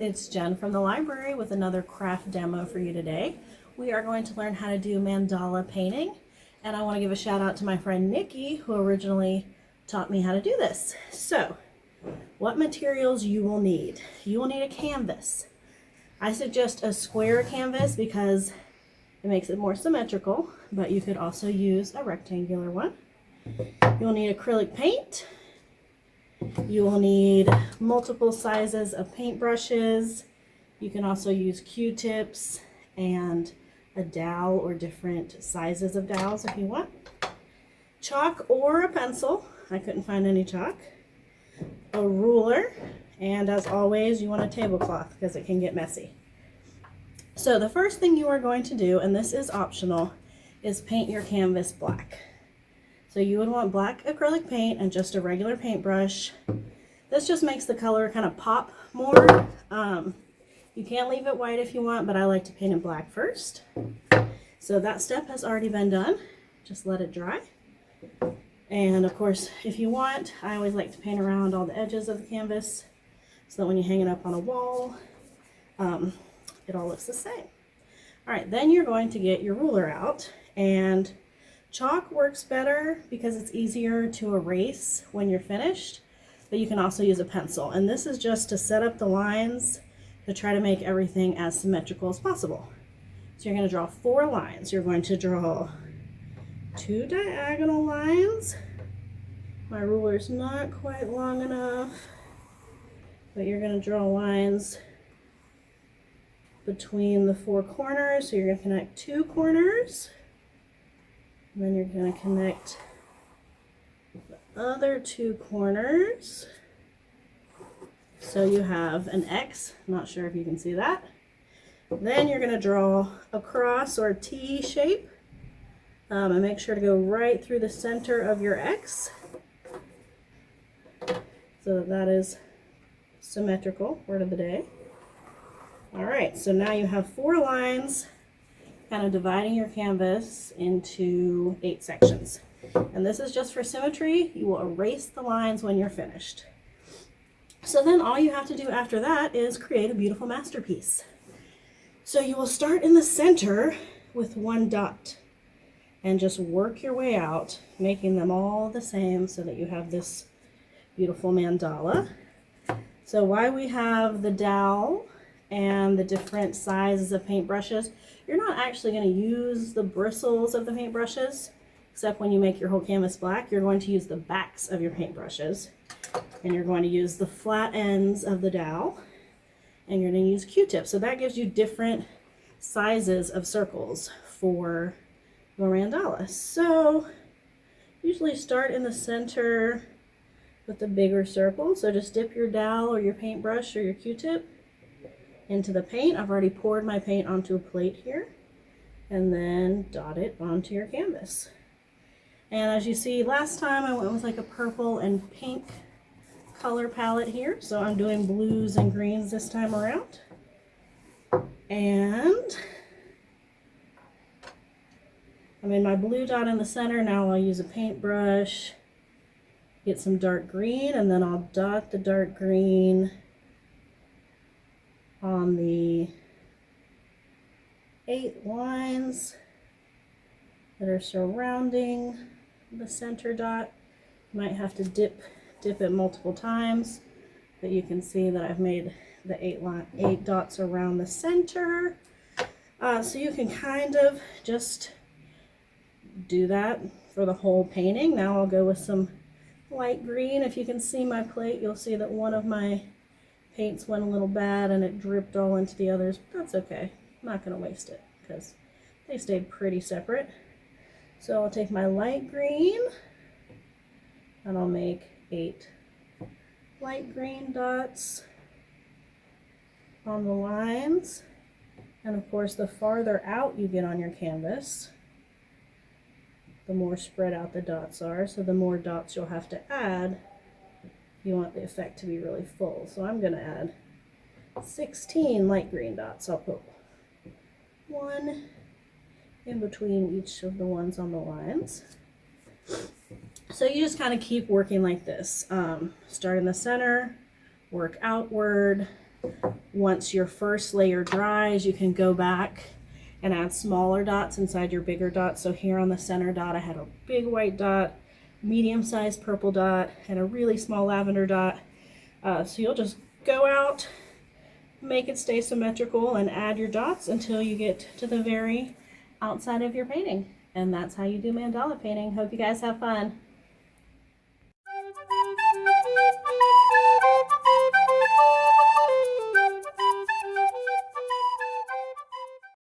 it's Jen from the library with another craft demo for you today. We are going to learn how to do mandala painting, and I want to give a shout out to my friend Nikki who originally taught me how to do this. So, what materials you will need? You will need a canvas. I suggest a square canvas because it makes it more symmetrical, but you could also use a rectangular one. You'll need acrylic paint. You will need multiple sizes of paintbrushes. You can also use Q-tips and a dowel or different sizes of dowels if you want. Chalk or a pencil. I couldn't find any chalk. A ruler, and as always, you want a tablecloth because it can get messy. So the first thing you are going to do, and this is optional, is paint your canvas black. So you would want black acrylic paint and just a regular paintbrush. This just makes the color kind of pop more. You can leave it white if you want, but I like to paint it black first. So that step has already been done. Just let it dry. And of course, if you want, I always like to paint around all the edges of the canvas so that when you hang it up on a wall, it all looks the same. All right, then you're going to get your ruler out, and chalk works better because it's easier to erase when you're finished, but you can also use a pencil. And this is just to set up the lines to try to make everything as symmetrical as possible. So you're going to draw 4 lines. You're going to draw 2 diagonal lines. My ruler's not quite long enough, but you're going to draw lines between the 4 corners. So you're going to connect 2 corners. And then you're going to connect the other 2 corners. So you have an X. Not sure if you can see that. Then you're going to draw a cross or a T shape. And make sure to go right through the center of your X so that is symmetrical. Word of the day. All right, so now you have 4 lines kind of dividing your canvas into 8 sections. And this is just for symmetry. You will erase the lines when you're finished. So then all you have to do after that is create a beautiful masterpiece. So you will start in the center with 1 dot and just work your way out, making them all the same so that you have this beautiful mandala. So why we have the dowel and the different sizes of paintbrushes, you're not actually going to use the bristles of the paintbrushes, except when you make your whole canvas black. You're going to use the backs of your paintbrushes, and you're going to use the flat ends of the dowel, and you're going to use Q-tips. So that gives you different sizes of circles for your mandala. So usually start in the center with the bigger circle. So just dip your dowel or your paintbrush or your Q-tip into the paint. I've already poured my paint onto a plate here, and then dot it onto your canvas. And as you see, last time I went with like a purple and pink color palette here, so I'm doing blues and greens this time around. And I'm in my blue dot in the center. Now I'll use a paintbrush, get some dark green, and then I'll dot the dark green on the 8 lines that are surrounding the center dot. You might have to dip it multiple times, but you can see that I've made the 8 dots around the center. So you can kind of just do that for the whole painting. Now I'll go with some light green. If you can see my plate, you'll see that one of my paints went a little bad and it dripped all into the others, but that's okay. I'm not going to waste it because they stayed pretty separate. So I'll take my light green and I'll make 8 light green dots on the lines. And of course, the farther out you get on your canvas, the more spread out the dots are. So the more dots you'll have to add. You want the effect to be really full. So I'm going to add 16 light green dots. I'll put 1 in between each of the ones on the lines. So you just kind of keep working like this. Start in the center, work outward, Once your first layer dries, you can go back and add smaller dots inside your bigger dots. So here on the center dot, I had a big white dot, medium-sized purple dot, and a really small lavender dot. So you'll just go out, make it stay symmetrical, and add your dots until you get to the very outside of your painting. And that's how you do mandala painting. Hope you guys have fun.